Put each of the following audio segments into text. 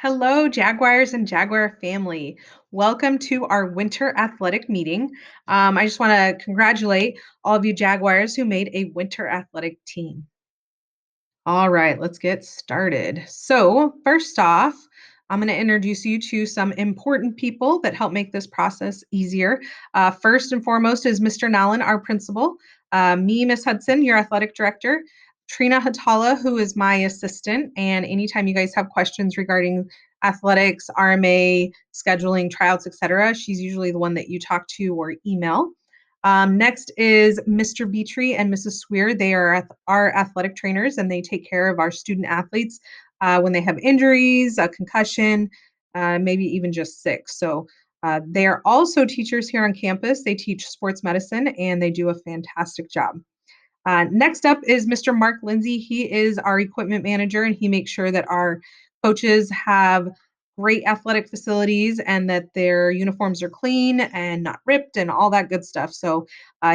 Hello, Jaguars and Jaguar family. Welcome to our winter athletic meeting. I just want to congratulate all of you Jaguars who made a winter athletic team. All right, let's get started. So, first off, I'm going to introduce you to some important people that help make this process easier. First and foremost is Mr. Nallen, our principal, me, Miss Hudson, your athletic director, Trina Hatala, who is my assistant. And anytime you guys have questions regarding athletics, RMA, scheduling, tryouts, etc., she's usually the one that you talk to or email. Next is Mr. Beatree and Mrs. Swear. They are our athletic trainers and they take care of our student athletes when they have injuries, a concussion, maybe even just sick. So they are also teachers here on campus. They teach sports medicine and they do a fantastic job. Next up is Mr. Mark Lindsay. He is our equipment manager and he makes sure that our coaches have great athletic facilities and that their uniforms are clean and not ripped and all that good stuff. So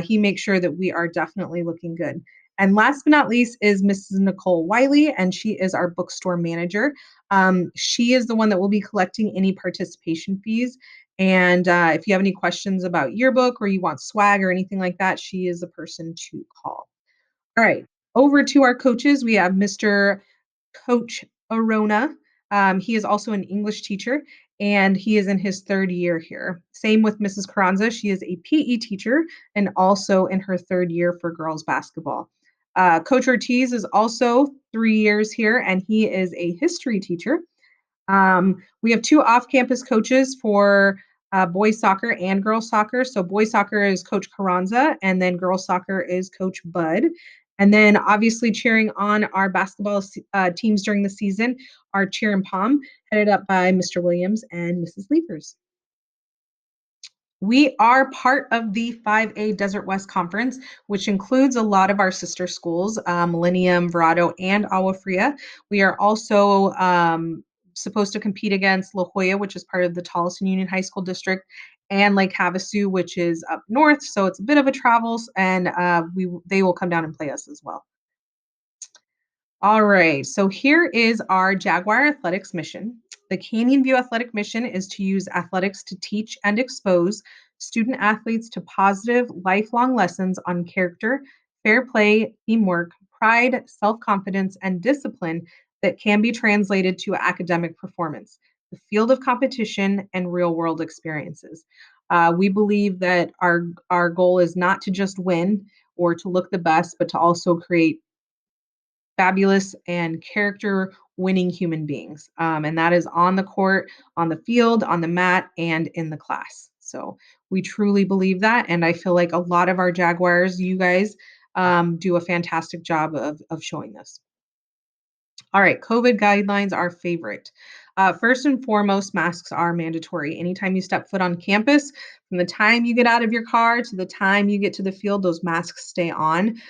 he makes sure that we are definitely looking good. And last but not least is Mrs. Nicole Wiley, and she is our bookstore manager. She is the one that will be collecting any participation fees. And if you have any questions about yearbook or you want swag or anything like that, she is the person to call. All right, over to our coaches. We have Mr. Coach Arona. He is also an English teacher and he is in his third year here. Same with Mrs. Carranza. She is a PE teacher and also in her third year for girls basketball. Coach Ortiz is also 3 years here and he is a history teacher. We have two off-campus coaches for boys soccer and girls soccer. So boys soccer is Coach Carranza, and then girls soccer is Coach Bud. And then obviously cheering on our basketball teams during the season are Cheer and Palm, headed up by Mr. Williams and Mrs. Leapers. We are part of the 5A Desert West Conference, which includes a lot of our sister schools, Millennium, Verado, and Agua Fria. We are also supposed to compete against La Jolla, which is part of the Tolleson Union High School District, and Lake Havasu, which is up north. So it's a bit of a travel, and they will come down and play us as well. All right, so here is our Jaguar Athletics mission. The Canyon View Athletic mission is to use athletics to teach and expose student athletes to positive, lifelong lessons on character, fair play, teamwork, pride, self confidence, and discipline that can be translated to academic performance, the field of competition, and real world experiences. We believe that our goal is not to just win or to look the best, but to also create fabulous and character winning human beings. And that is on the court, on the field, on the mat, and in the class. So we truly believe that. And I feel like a lot of our Jaguars, you guys, do a fantastic job of showing this. All right, COVID guidelines are favorite. First and foremost, masks are mandatory. Anytime you step foot on campus, from the time you get out of your car to the time you get to the field, those masks stay on.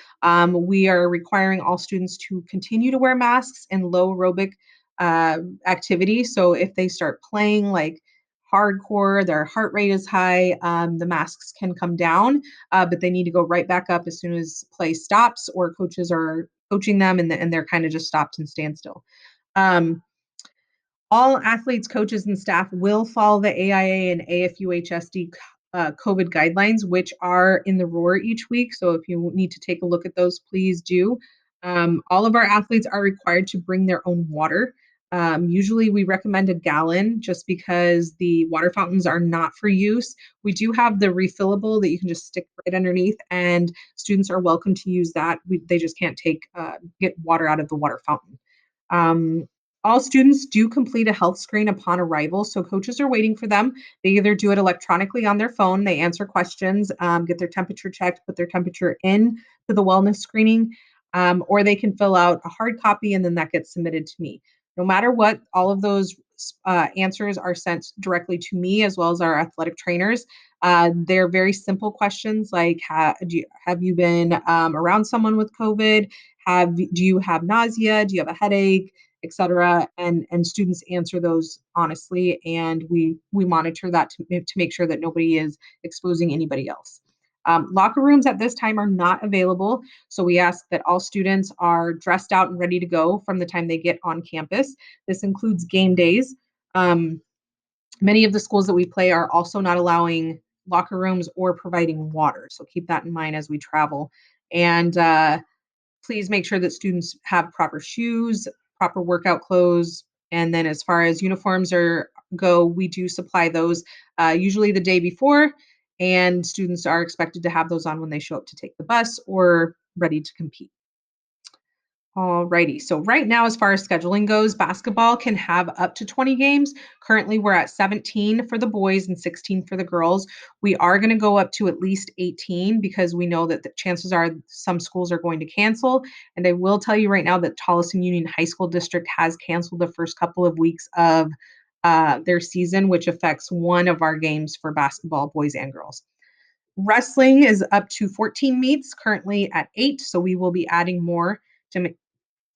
We are requiring all students to continue to wear masks in low aerobic activity. So if they start playing like hardcore, their heart rate is high, the masks can come down, but they need to go right back up as soon as play stops or coaches are coaching them and they're kind of just stopped and stand still. Um, all athletes, coaches, and staff will follow the AIA and AFUHSD COVID guidelines, which are in the ROAR each week. So if you need to take a look at those, please do. All of our athletes are required to bring their own water. Usually we recommend a gallon just because the water fountains are not for use. We do have the refillable that you can just stick right underneath, and students are welcome to use that. They just can't get water out of the water fountain. Um, all students do complete a health screen upon arrival, so coaches are waiting for them. They either do it electronically on their phone, they answer questions, get their temperature checked, put their temperature in to the wellness screening, or they can fill out a hard copy and then that gets submitted to me. No matter what, all of those answers are sent directly to me as well as our athletic trainers. They're very simple questions like have you been around someone with COVID? Do you have nausea? Do you have a headache? Etc. And students answer those honestly, and we monitor that to make sure that nobody is exposing anybody else. Locker rooms at this time are not available, so we ask that all students are dressed out and ready to go from the time they get on campus. This includes game days. Um, Many of the schools that we play are also not allowing locker rooms or providing water. So keep that in mind as we travel. And please make sure that students have proper shoes, proper workout clothes. And then as far as uniforms are go, we do supply those usually the day before, and students are expected to have those on when they show up to take the bus or ready to compete. Alrighty. So right now, as far as scheduling goes, basketball can have up to 20 games. Currently, we're at 17 for the boys and 16 for the girls. We are going to go up to at least 18 because we know that the chances are some schools are going to cancel. And I will tell you right now that Tolleson Union High School District has canceled the first couple of weeks of their season, which affects one of our games for basketball, boys and girls. Wrestling is up to 14 meets, currently at 8. So we will be adding more to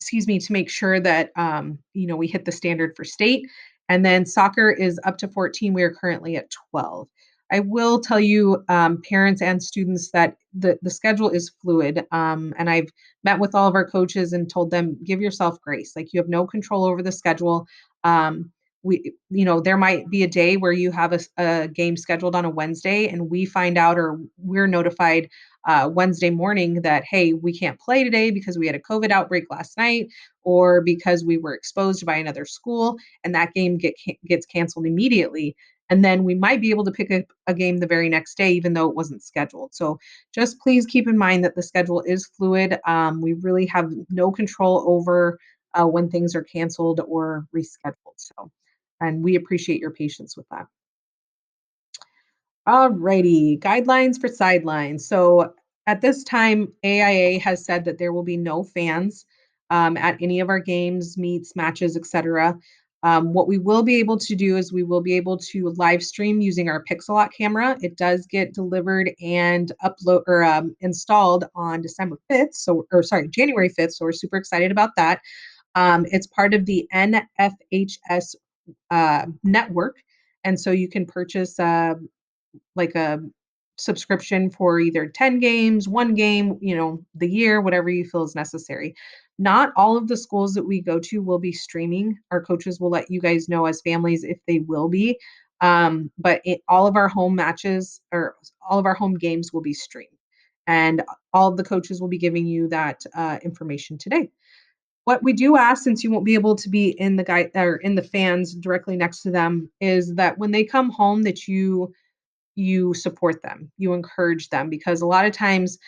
to make sure that we hit the standard for state. And then soccer is up to 14. We are currently at 12. I will tell you, parents and students, that the schedule is fluid. And I've met with all of our coaches and told them, give yourself grace. Like, you have no control over the schedule. There might be a day where you have a game scheduled on a Wednesday, and we find out, or we're notified Wednesday morning, that, hey, we can't play today because we had a COVID outbreak last night, or because we were exposed by another school, and that game gets canceled immediately. And then we might be able to pick a game the very next day, even though it wasn't scheduled. So just please keep in mind that the schedule is fluid. We really have no control over when things are canceled or rescheduled. So, and we appreciate your patience with that. Alrighty, guidelines for sidelines. So at this time, AIA has said that there will be no fans at any of our games, meets, matches, etc. What we will be able to do is we will be able to live stream using our Pixelot camera. It does get delivered and upload or installed on December 5th. So, or sorry, January 5th. So we're super excited about that. It's part of the NFHS network. And so you can purchase like a subscription for either 10 games, one game, the year, whatever you feel is necessary. Not all of the schools that we go to will be streaming. Our coaches will let you guys know as families if they will be. All of our home matches, or all of our home games, will be streamed. And all of the coaches will be giving you that information today. What we do ask, since you won't be able to be in the guy or in the fans directly next to them, is that when they come home, that you support them, you encourage them, because a lot of times,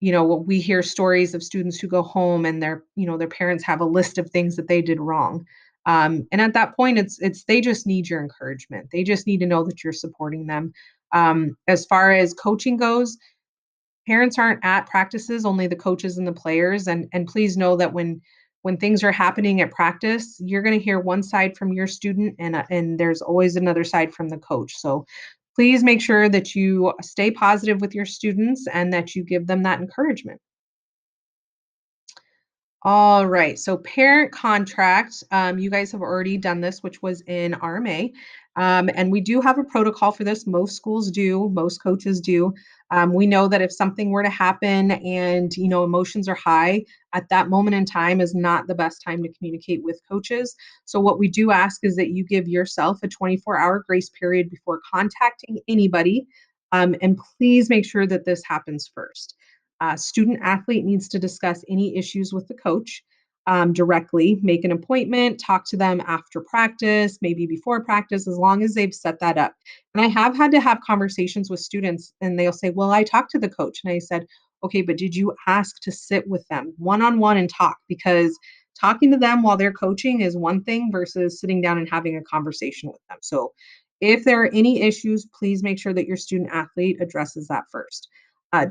we hear stories of students who go home and their parents have a list of things that they did wrong. And at that point, it's they just need your encouragement. They just need to know that you're supporting them. As far as coaching goes, parents aren't at practices, only the coaches and the players. And please know that when things are happening at practice, you're going to hear one side from your student, and there's always another side from the coach. So please make sure that you stay positive with your students and that you give them that encouragement. All right. So parent contract, you guys have already done this, which was in RMA. And we do have a protocol for this. Most schools do, most coaches do. We know that if something were to happen and, emotions are high, at that moment in time is not the best time to communicate with coaches. So what we do ask is that you give yourself a 24-hour grace period before contacting anybody. And please make sure that this happens first. Student athlete needs to discuss any issues with the coach directly, make an appointment, talk to them after practice, maybe before practice, as long as they've set that up. And I have had to have conversations with students, and they'll say, well, I talked to the coach. And I said, okay, but did you ask to sit with them one on one and talk? Because talking to them while they're coaching is one thing versus sitting down and having a conversation with them. So if there are any issues, please make sure that your student athlete addresses that first.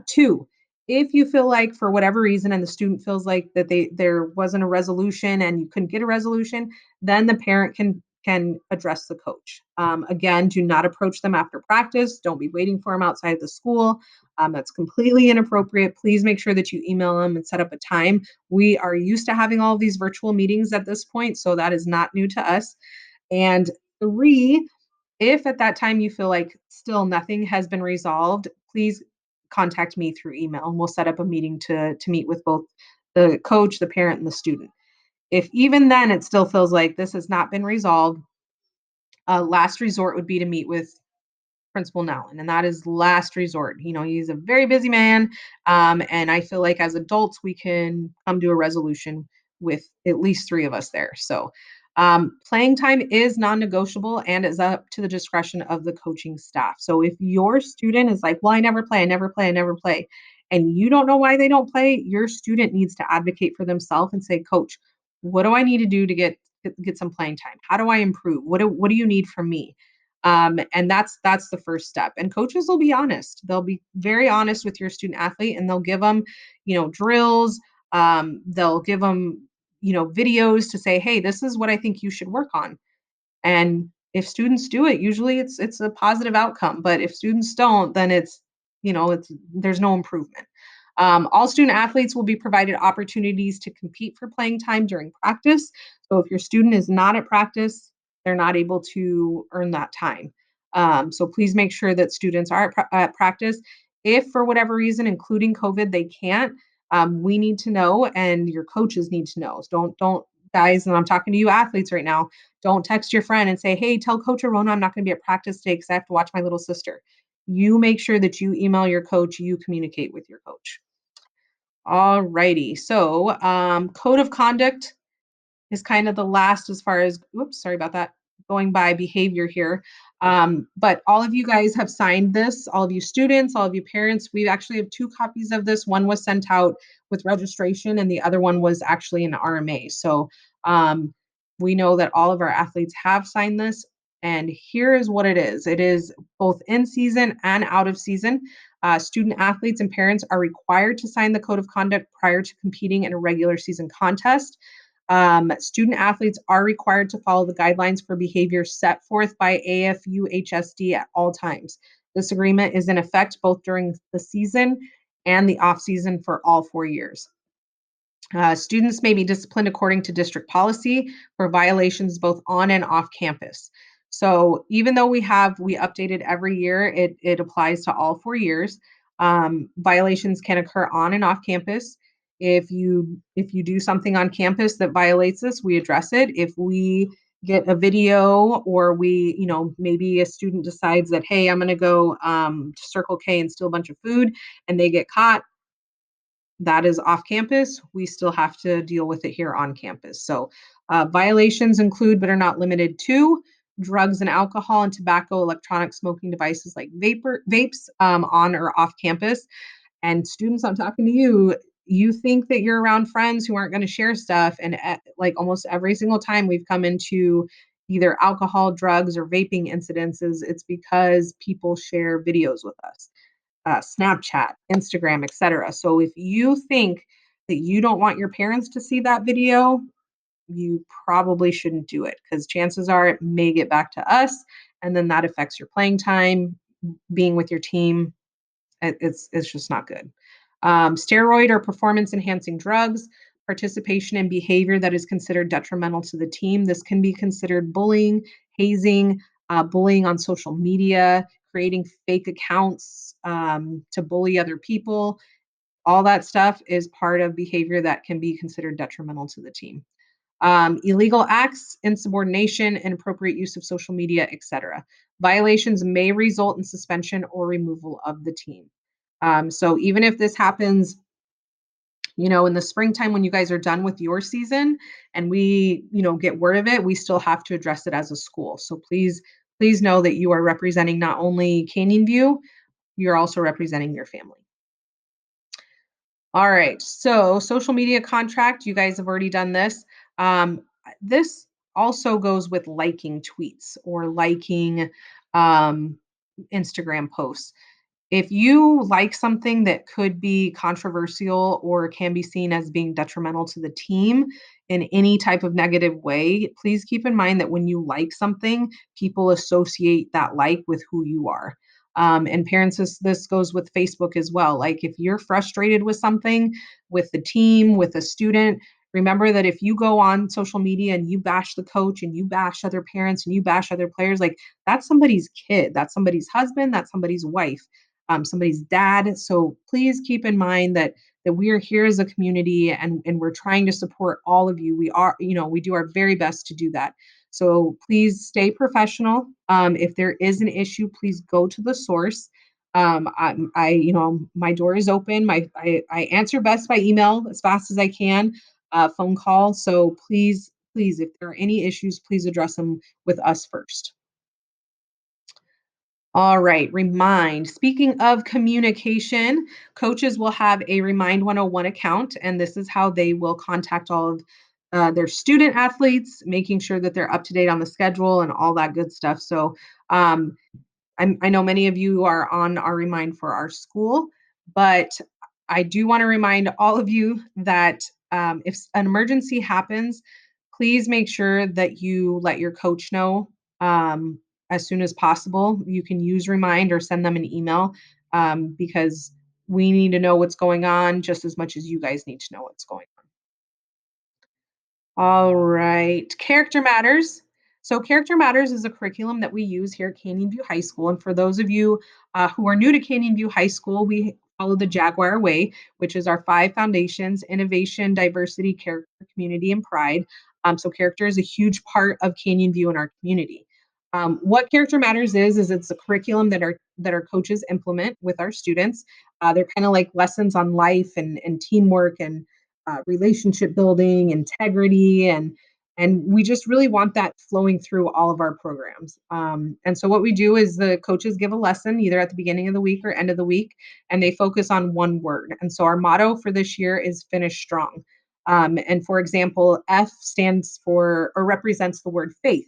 Two, if you feel like, for whatever reason, and the student feels like that there wasn't a resolution and you couldn't get a resolution, then the parent can address the coach. Again, do not approach them after practice. Don't be waiting for them outside the school. That's completely inappropriate. Please make sure that you email them and set up a time. We are used to having all of these virtual meetings at this point, so that is not new to us. And three, if at that time you feel like still nothing has been resolved, please contact me through email, and we'll set up a meeting to meet with both the coach, the parent, and the student. If even then it still feels like this has not been resolved, Last resort would be to meet with Principal Nowlin, and that is last resort. He's a very busy man, and I feel like as adults we can come to a resolution with at least three of us there. So, playing time is non-negotiable and is up to the discretion of the coaching staff. So, if your student is like, "Well, I never play, I never play, I never play," and you don't know why they don't play, your student needs to advocate for themselves and say, "Coach, what do I need to do to get some playing time? How do I improve? What do you need from me?" And that's the first step. And coaches will be honest. They'll be very honest with your student athlete, and they'll give them, drills. They'll give them, videos to say, "Hey, this is what I think you should work on." And if students do it, usually it's a positive outcome. But if students don't, then it's there's no improvement. All student athletes will be provided opportunities to compete for playing time during practice. So if your student is not at practice, they're not able to earn that time. So please make sure that students are at practice. If for whatever reason, including COVID, they can't, we need to know, and your coaches need to know. So don't guys, and I'm talking to you athletes right now. Don't text your friend and say, "Hey, tell Coach Arona I'm not going to be at practice today because I have to watch my little sister." You make sure that you email your coach, you communicate with your coach. All righty. So, code of conduct is kind of the last as far as, whoops, sorry about that, going by behavior here. But all of you guys have signed this, all of you students, all of you parents. We actually have two copies of this. One was sent out with registration, and the other one was actually an RMA. So we know that all of our athletes have signed this. And here is what it is both in season and out of season. Student athletes and parents are required to sign the code of conduct prior to competing in a regular season contest. Student athletes are required to follow the guidelines for behavior set forth by AFUHSD at all times. This agreement is in effect both during the season and the off season for all 4 years. Students may be disciplined according to district policy for violations both on and off campus. So even though we update it every year, it applies to all 4 years. Violations can occur on and off campus. If you do something on campus that violates this, we address it. If we get a video, or maybe a student decides that, hey, I'm going to go to Circle K and steal a bunch of food, and they get caught, that is off campus. We still have to deal with it here on campus. So violations include, but are not limited to, drugs and alcohol and tobacco, electronic smoking devices like vapes, on or off campus. And students, I'm talking to you. You think that you're around friends who aren't going to share stuff, and like almost every single time we've come into either alcohol, drugs, or vaping incidences, it's because people share videos with us, Snapchat, Instagram, etc. So if you think that you don't want your parents to see that video, you probably shouldn't do it, because chances are it may get back to us, and then that affects your playing time, being with your team. It's just not good. Steroid or performance enhancing drugs, participation in behavior that is considered detrimental to the team. This can be considered bullying, hazing, bullying on social media, creating fake accounts to bully other people. All that stuff is part of behavior that can be considered detrimental to the team. Illegal acts, insubordination, inappropriate use of social media, etc. Violations may result in suspension or removal of the team. So even if this happens, in the springtime when you guys are done with your season and we, get word of it, we still have to address it as a school. So please know that you are representing not only Canyon View, you're also representing your family. All right. So social media contract, you guys have already done this. This also goes with liking tweets or liking um, Instagram posts. If you like something that could be controversial or can be seen as being detrimental to the team in any type of negative way, please keep in mind that when you like something, people associate that like with who you are. And parents, this goes with Facebook as well. Like if you're frustrated with something, with the team, with a student, remember that if you go on social media and you bash the coach and you bash other parents and you bash other players, like that's somebody's kid, that's somebody's husband, that's somebody's wife, somebody's dad. So please keep in mind that we are here as a community, and we're trying to support all of you. We are, we do our very best to do that. So please stay professional. If there is an issue, please go to the source. My door is open. I answer best by email as fast as I can, phone call. So please, if there are any issues, please address them with us first. All right, remind. Speaking of communication, coaches will have a Remind 101 account, and this is how they will contact all of their student athletes, making sure that they're up to date on the schedule and all that good stuff. So, um, I know many of you are on our Remind for our school, but I do want to remind all of you that if an emergency happens, please make sure that you let your coach know um, as soon as possible. You can use Remind or send them an email because we need to know what's going on just as much as you guys need to know what's going on. All right. Character Matters. So, Character Matters is a curriculum that we use here at Canyon View High School. And for those of you who are new to Canyon View High School, we follow the Jaguar Way, which is our five foundations: innovation, diversity, character, community, and pride. So, character is a huge part of Canyon View in our community. What Character Matters is it's a curriculum that our coaches implement with our students. They're kind of like lessons on life and teamwork and relationship building, integrity, and we just really want that flowing through all of our programs. And so what we do is the coaches give a lesson either at the beginning of the week or end of the week, and they focus on one word. And so our motto for this year is finish strong. And for example, F stands for or represents the word faith.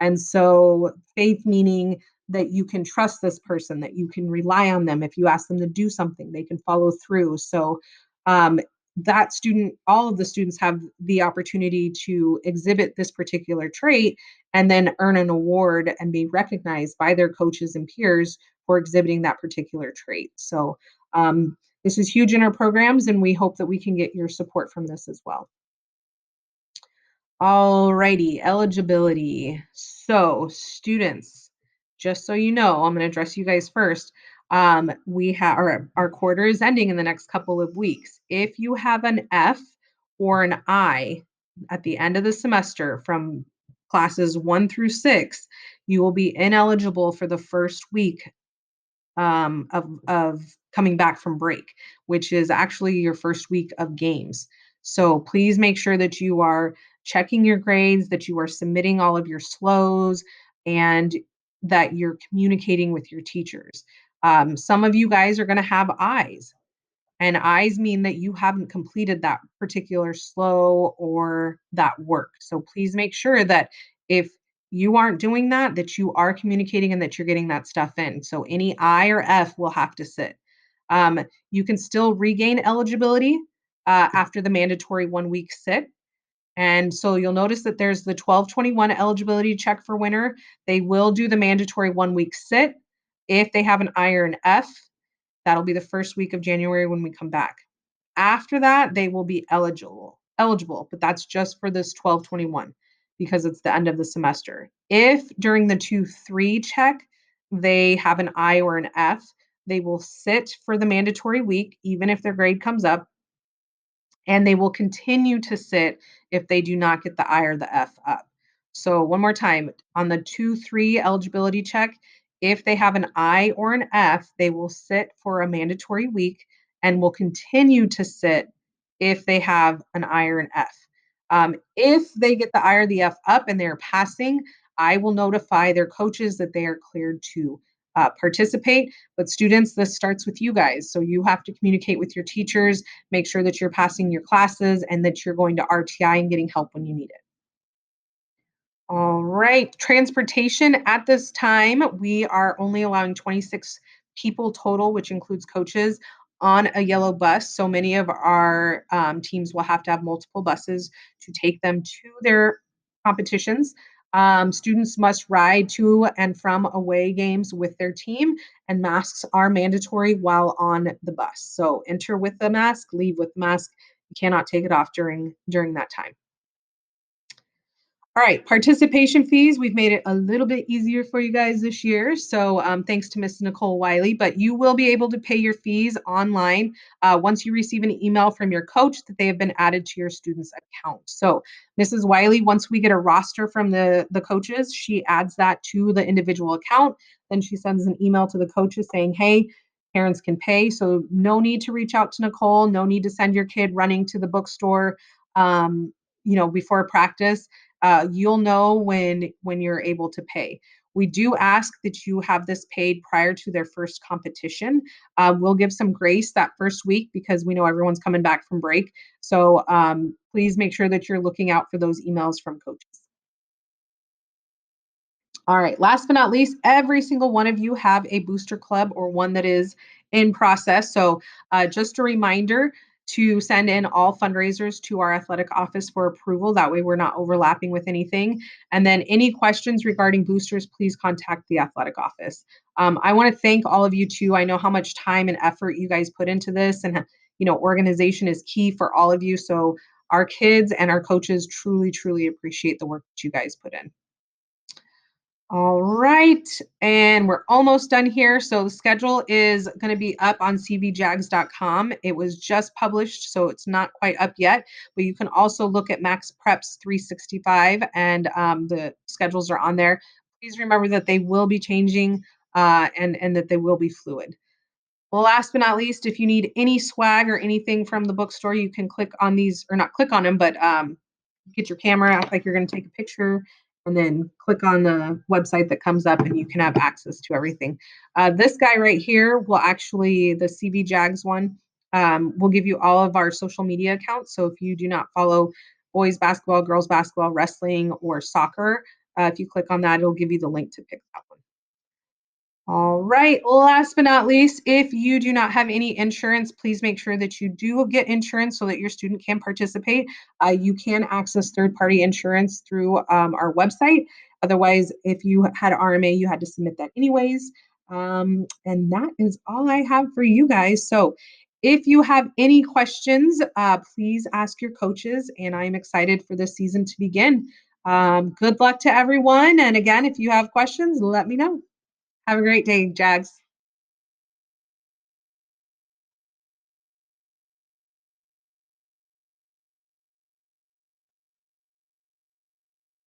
And so faith meaning that you can trust this person, that you can rely on them. If you ask them to do something, they can follow through. So um, that student, all of the students have the opportunity to exhibit this particular trait and then earn an award and be recognized by their coaches and peers for exhibiting that particular trait. So, this is huge in our programs, and we hope that we can get your support from this as well. All righty, eligibility. So, students, just so you know, I'm going to address you guys first. We have our quarter is ending in the next couple of weeks. If you have an F or an I at the end of the semester from classes 1 through 6, you will be ineligible for the first week of coming back from break, which is actually your first week of games. So please make sure that you are checking your grades, that you are submitting all of your slows, and that you're communicating with your teachers. Some of you guys are going to have eyes, and eyes mean that you haven't completed that particular slow or that work. So please make sure that if you aren't doing that, that you are communicating and that you're getting that stuff in. So any I or F will have to sit. You can still regain eligibility after the mandatory 1 week sit. And so you'll notice that there's the 1221 eligibility check for winter. They will do the mandatory 1 week sit. If they have an I or an F, that'll be the first week of January when we come back. After that, they will be eligible, but that's just for this 1221 because it's the end of the semester. If during the 2-3 check they have an I or an F, they will sit for the mandatory week even if their grade comes up, and they will continue to sit if they do not get the I or the F up. So, one more time on the 2-3 eligibility check, if they have an I or an F, they will sit for a mandatory week and will continue to sit if they have an I or an F. If they get the I or the F up and they're passing, I will notify their coaches that they are cleared to participate. But students, this starts with you guys. So you have to communicate with your teachers, make sure that you're passing your classes and that you're going to RTI and getting help when you need it. All right, transportation at this time, we are only allowing 26 people total, which includes coaches, on a yellow bus. So many of our teams will have to have multiple buses to take them to their competitions. Students must ride to and from away games with their team, and masks are mandatory while on the bus. So enter with the mask, leave with the mask. You cannot take it off during that time. All right, participation fees. We've made it a little bit easier for you guys this year. So, thanks to Miss Nicole Wiley, but you will be able to pay your fees online once you receive an email from your coach that they have been added to your student's account. So, Mrs. Wiley, once we get a roster from the coaches, she adds that to the individual account. Then she sends an email to the coaches saying, hey, parents can pay. So, no need to reach out to Nicole, no need to send your kid running to the bookstore. Before practice, you'll know when you're able to pay. We do ask that you have this paid prior to their first competition. We'll give some grace that first week because we know everyone's coming back from break. So please make sure that you're looking out for those emails from coaches. All right. Last but not least, every single one of you have a booster club or one that is in process. So, just a reminder to send in all fundraisers to our athletic office for approval. That way, we're not overlapping with anything. And then, any questions regarding boosters, please contact the athletic office. I want to thank all of you too. I know how much time and effort you guys put into this, and organization is key for all of you. So, our kids and our coaches truly, truly appreciate the work that you guys put in. All right, and we're almost done here. So the schedule is going to be up on cvjags.com. It was just published, so it's not quite up yet, but you can also look at Max Preps 365, and the schedules are on there. Please remember that they will be changing and that they will be fluid. Well, last but not least, if you need any swag or anything from the bookstore, you can click on these, or not click on them, but get your camera, act like you're going to take a picture, and then click on the website that comes up, and you can have access to everything. This guy right here will actually, the CV Jags one, will give you all of our social media accounts. So if you do not follow boys basketball, girls basketball, wrestling, or soccer, if you click on that, it'll give you the link to pick that one. All right. Last but not least, if you do not have any insurance, please make sure that you do get insurance so that your student can participate. You can access third-party insurance through our website. Otherwise, if you had RMA, you had to submit that anyways. And that is all I have for you guys. So if you have any questions, please ask your coaches, and I'm excited for this season to begin. Good luck to everyone. And again, if you have questions, let me know. Have a great day, Jags.